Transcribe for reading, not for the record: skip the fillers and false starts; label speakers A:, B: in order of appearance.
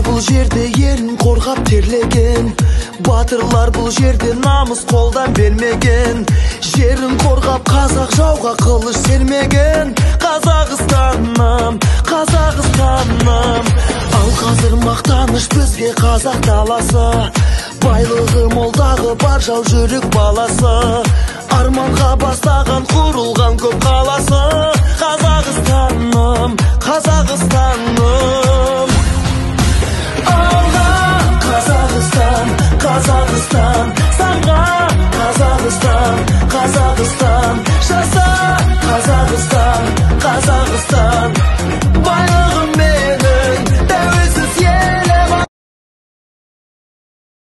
A: Бұл жерде елін қорғап терлеген, батырлар бұл жерде намыс қолдан бермеген. Жерін қорғап қазақ жауға қылыш сермеген. Қазақстаным, Қазақстаным. Ал қазір мақтаныш бізге қазақ даласы, байлығы молдағы бар жау жүрек баласы. Арманға бастаған құрылған көп қаласы. Қазақстаным, Қазақстаным. Қазақстан, Қазақстан.